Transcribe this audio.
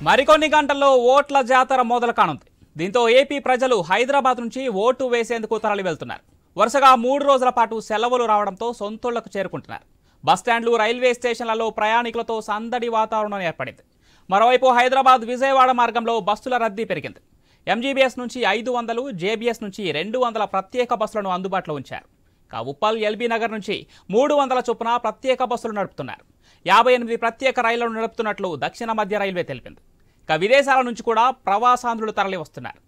మరికొన్ని గంటల్లో ఓట్ల జాతర మొదలు కానుంది. దీంతో ఏపీ ప్రజలు హైదరాబాద్ నుంచి ఓటు వేసేందుకు తరలి వెళ్తున్నారు. వరుసగా 3 రోజుల పాటు సెలవులు రావడంతో సొంతూళ్లకు చేరుకుంటున్నారు. బస్టాండ్లు, రైల్వే స్టేషన్లలో ప్రయాణికులతో సందడి వాతావరణం ఏర్పడింది. మరోవైపు హైదరాబాద్ విజయవాడ మార్గంలో బస్సుల రద్దీ పెరిగింది. ఎంజీబీఎస్ నుంచి 500, జేబీఎస్ నుంచి 200 ప్రత్యేక బస్సులను అందుబాటులో ఉంచారు. ఉప్పల్, ఎల్బీ నగర్ నుంచి 300 చొప్పున ప్రత్యేక బస్సులు నడుపుతున్నారు. 58 ప్రత్యేక రైళ్లను నడుపుతున్నట్లు దక్షిణ మధ్య రైల్వే తెలిపింది. విదేశాల నుంచి కూడా ప్రవాసాంధ్రులు తరలి వస్తున్నారు.